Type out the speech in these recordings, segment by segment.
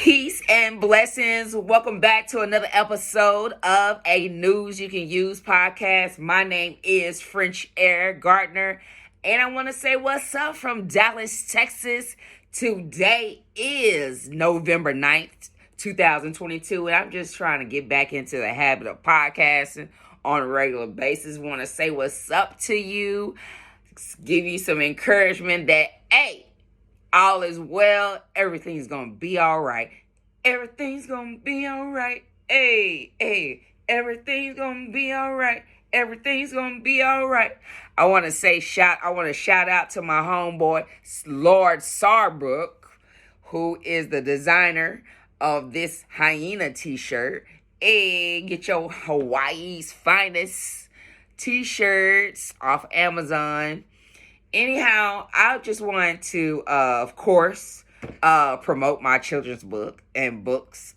Peace and blessings. Welcome back to another episode of a News You Can Use podcast. My name is Frenchaire Gardner, and I want to say what's up from Dallas, Texas. Today is November 9th, 2022, and I'm just trying to get back into the habit of podcasting on a regular basis. Want to say what's up to you, give you some encouragement that, hey, all is well. Everything's going to be all right. Everything's going to be all right. Hey, everything's going to be all right. Everything's going to be all right. I want to shout out to my homeboy, Lord Sarbrook, who is the designer of this hyena t-shirt. Hey, get your Hawaii's finest t-shirts off Amazon. Anyhow, I just wanted to, of course, promote my children's book and books.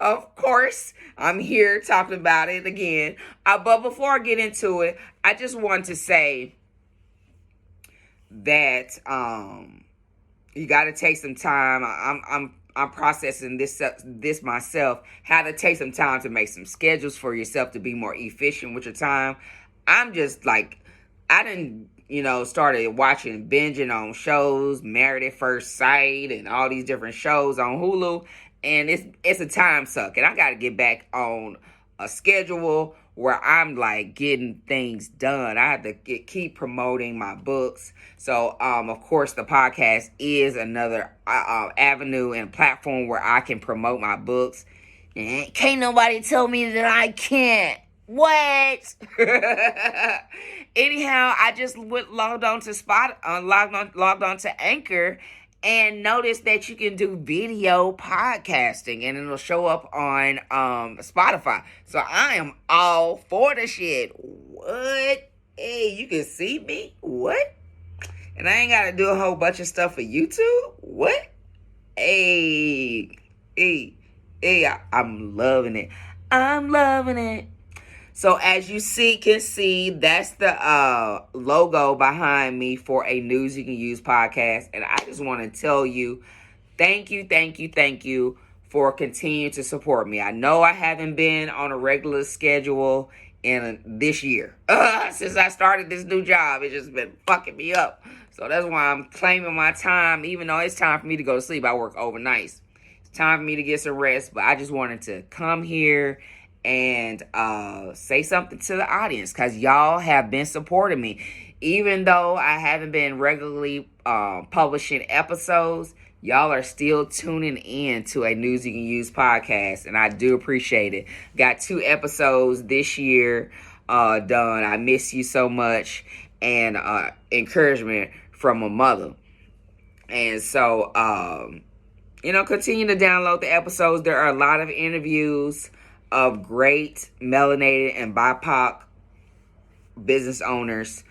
Of course, I'm here talking about it again. But before I get into it, I just want to say that you got to take some time. I'm processing this myself. How to take some time to make some schedules for yourself to be more efficient with your time. I'm just like, I didn't. Started watching, binging on shows, Married at First Sight, and all these different shows on Hulu, and it's a time suck, and I got to get back on a schedule where I'm like getting things done. I have to keep promoting my books, so of course the podcast is another avenue and platform where I can promote my books. And can't nobody tell me that I can't. What? Anyhow, I just logged on to Anchor and noticed that you can do video podcasting and it'll show up on Spotify. So I am all for the shit. What? Hey, you can see me? What? And I ain't got to do a whole bunch of stuff for YouTube? What? Hey, I'm loving it. I'm loving it. So as you can see, that's the logo behind me for a News You Can Use podcast. And I just want to tell you, thank you for continuing to support me. I know I haven't been on a regular schedule in this year. Since I started this new job, it's just been fucking me up. So that's why I'm claiming my time, even though it's time for me to go to sleep. I work overnight. It's time for me to get some rest. But I just wanted to come here and say something to the audience, because y'all have been supporting me. Even though I haven't been regularly publishing episodes, y'all are still tuning in to a News You Can Use podcast, and I do appreciate it. Got 2 episodes this year done. I miss you so much, and encouragement from a mother. And so, continue to download the episodes. There are a lot of interviews of great melanated and BIPOC business owners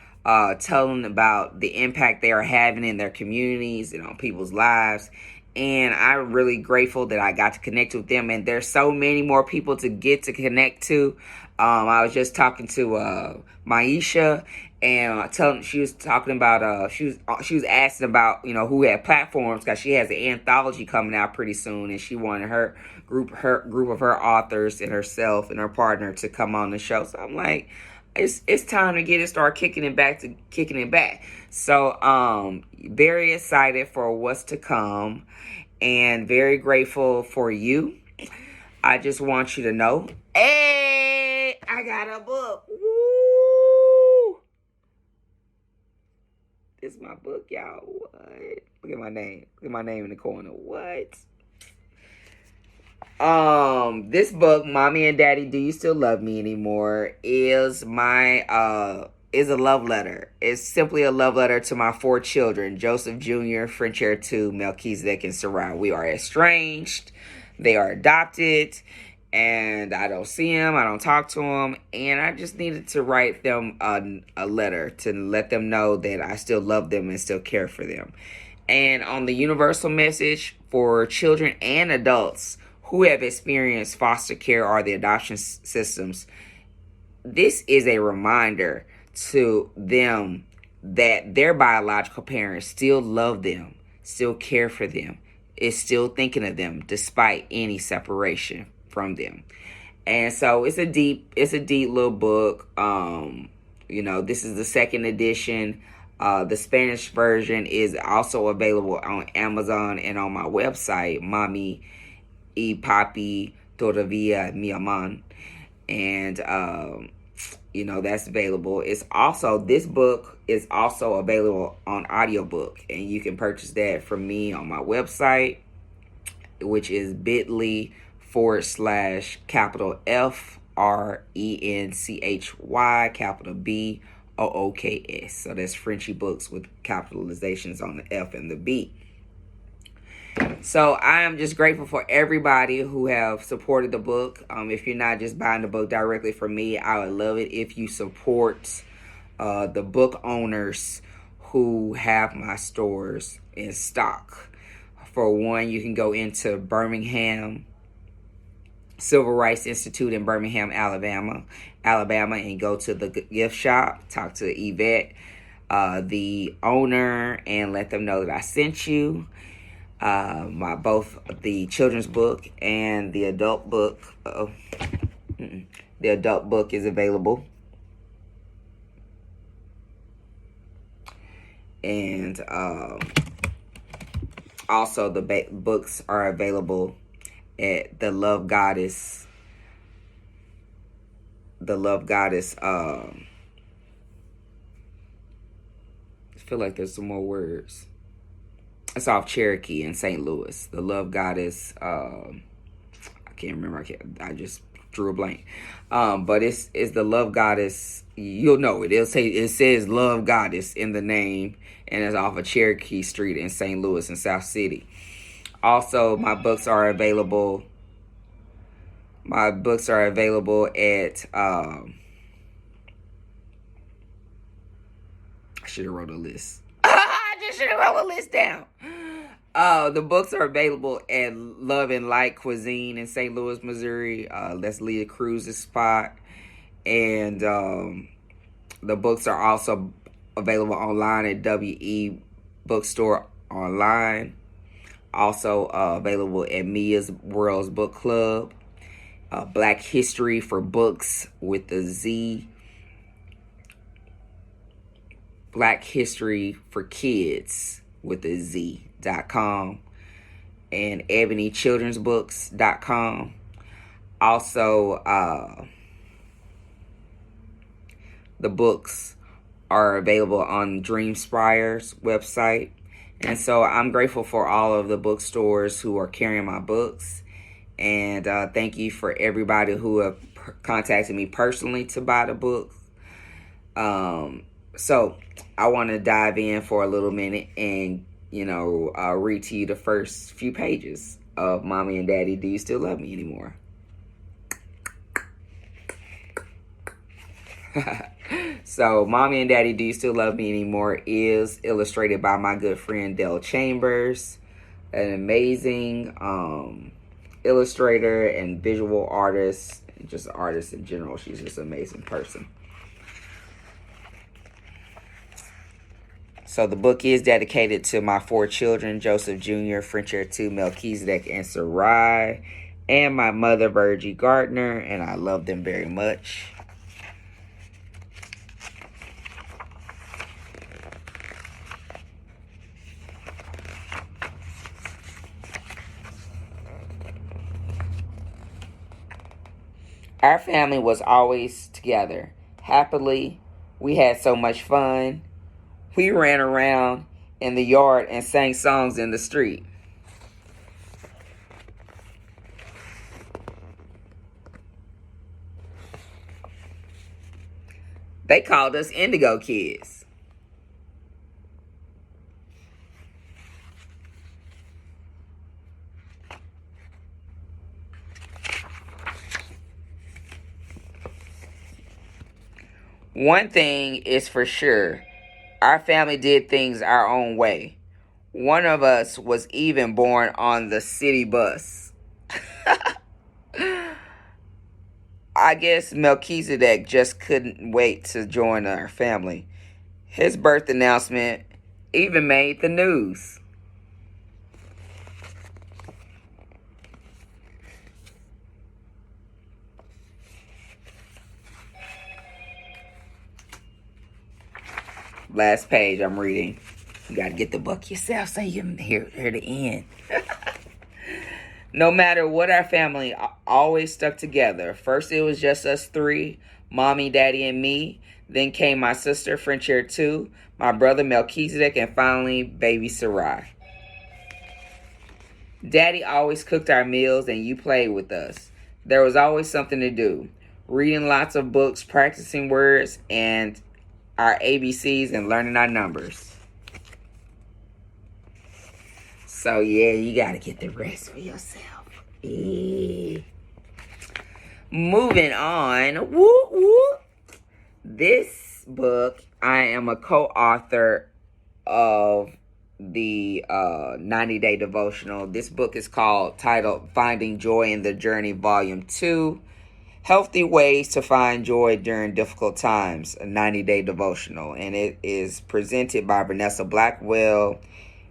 telling about the impact they are having in their communities and on people's lives. And I'm really grateful that I got to connect with them. And there's so many more people to get to connect to. I was just talking to Maisha, and she was talking about she was asking about who had platforms, because she has an anthology coming out pretty soon, and she wanted her group of her authors and herself and her partner to come on the show. So I'm like, it's time to start kicking it back. So very excited for what's to come, and very grateful for you. I just want you to know, hey, I got a book. Woo! This is my book, y'all. What? Look at my name. Look at my name in the corner. What? This book, Mommy and Daddy, Do You Still Love Me Anymore, is a love letter. It's simply a love letter to my 4 children, Joseph Jr., Frenchaire 2, Melchizedek, and Sarai. We are estranged. They are adopted, and I don't see them. I don't talk to them, and I just needed to write them a letter to let them know that I still love them and still care for them. And on the universal message for children and adults who have experienced foster care or the adoption systems, this is a reminder to them that their biological parents still love them, still care for them, is still thinking of them despite any separation from them. And so it's a deep little book. This is the second edition. The Spanish version is also available on Amazon and on my website, Mami y Papi Todavía Mi Aman. And, that's available. This book is also available on audiobook. And you can purchase that from me on my website, which is bit.ly/FRENCHY So that's Frenchy Books with capitalizations on the F and the B. So I am just grateful for everybody who have supported the book. If you're not just buying the book directly from me, I would love it if you support the book owners who have my stores in stock. For one, you can go into Birmingham Civil Rights Institute in Birmingham, Alabama, and go to the gift shop, talk to Yvette, the owner, and let them know that I sent you. Both the children's book and the adult book. The adult book is available. And also the books are available at the Love Goddess. I feel like there's some more words. It's off Cherokee in St. Louis. The Love Goddess. I can't remember. I just drew a blank. But it's the Love Goddess. You'll know it. It says Love Goddess in the name, and it's off of Cherokee Street in St. Louis in South City. Also, my books are available. At. I should have wrote a list. I just should have wrote a list down. The books are available at Love and Light Cuisine in St. Louis, Missouri. That's Leah Cruz's spot. And the books are also available online at WE Bookstore online. Also available at Mia's World's Book Club. Black History for Books with the Z. Black History for Kids with a Z.com, and ebonychildrensbooks.com. Also, the books are available on Dreamspire's website. And so I'm grateful for all of the bookstores who are carrying my books. And thank you for everybody who have contacted me personally to buy the book. So I want to dive in for a little minute and, read to you the first few pages of Mommy and Daddy, Do You Still Love Me Anymore? So Mommy and Daddy, Do You Still Love Me Anymore is illustrated by my good friend Dell Chambers, an amazing illustrator and visual artist, just artist in general. She's just an amazing person. So the book is dedicated to my 4 children, Joseph Jr., Frenchaire 2, Melchizedek, and Sarai, and my mother, Frenchaire Gardner, and I love them very much. Our family was always together. Happily, we had so much fun. We ran around in the yard and sang songs in the street. They called us Indigo Kids. One thing is for sure. Our family did things our own way. One of us was even born on the city bus. I guess Melchizedek just couldn't wait to join our family. His birth announcement even made the news. Last page I'm reading. You got to get the book yourself so you can hear the end. No matter what, our family always stuck together. First, it was just us three, mommy, daddy, and me. Then came my sister, Frenchaire 2, my brother, Melchizedek, and finally, baby Sarai. Daddy always cooked our meals, and you played with us. There was always something to do. Reading lots of books, practicing words, and our ABCs, and learning our numbers. So, yeah, you got to get the rest for yourself. Moving on. Woo, woo. This book, I am a co-author of the 90-day devotional. This book is titled Finding Joy in the Journey, Volume 2. Healthy Ways to Find Joy During Difficult Times, a 90-day devotional. And it is presented by Vanessa Blackwell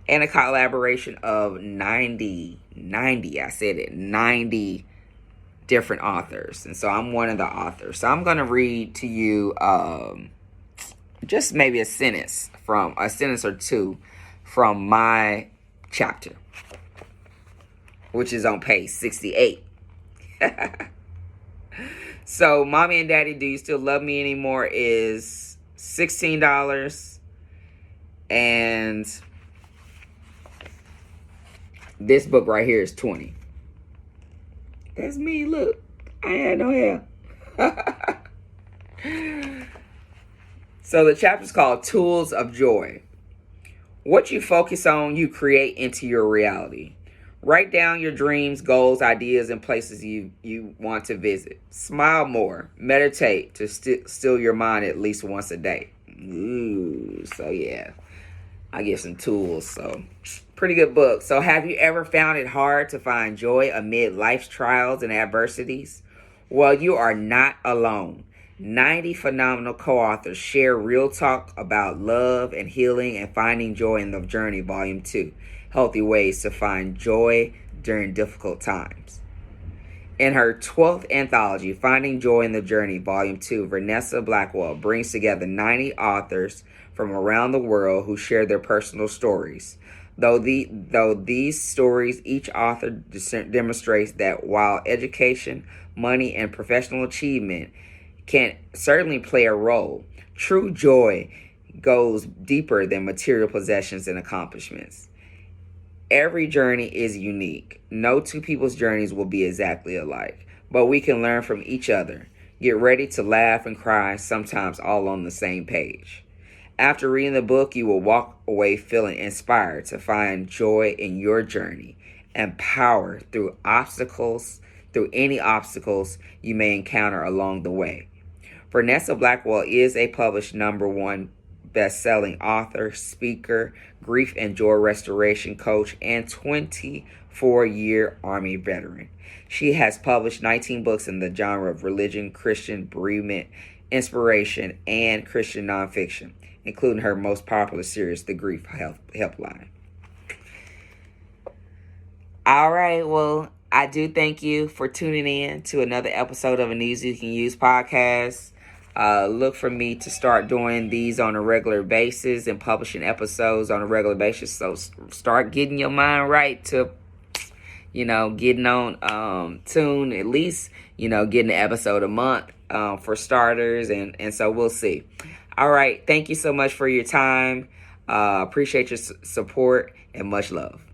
and a collaboration of 90 different authors. And so I'm one of the authors. So I'm going to read to you just maybe a sentence or two from my chapter, which is on page 68. So, Mommy and Daddy, Do You Still Love Me Anymore is $16. And this book right here is $20. That's me, look. I had no hair. So the chapter's called Tools of Joy. What you focus on, you create into your reality. Write down your dreams, goals, ideas, and places you want to visit. Smile more. Meditate to still your mind at least once a day. Ooh, so yeah. I give some tools. So pretty good book. So have you ever found it hard to find joy amid life's trials and adversities? Well, you are not alone. 90 phenomenal co-authors share real talk about love and healing and finding joy in the journey, Volume 2. Healthy Ways to Find Joy During Difficult Times. In her 12th anthology, Finding Joy in the Journey, Volume 2, Vanessa Blackwell brings together 90 authors from around the world who share their personal stories. Though these stories, each author demonstrates that while education, money, and professional achievement can certainly play a role, true joy goes deeper than material possessions and accomplishments. Every journey is unique. No two people's journeys will be exactly alike, but we can learn from each other. Get ready to laugh and cry, sometimes all on the same page. After reading the book, you will walk away feeling inspired to find joy in your journey and power through any obstacles you may encounter along the way. Vanessa Blackwell is a published #1 best-selling author, speaker, grief and joy restoration coach, and 24-year Army veteran. She has published 19 books in the genre of religion, Christian, bereavement, inspiration, and Christian nonfiction, including her most popular series, The Grief Helpline. All right, well, I do thank you for tuning in to another episode of a News You Can Use podcast. Look for me to start doing these on a regular basis and publishing episodes on a regular basis. So start getting your mind right to, getting on tune, at least, getting an episode a month for starters. And so we'll see. All right. Thank you so much for your time. Appreciate your support and much love.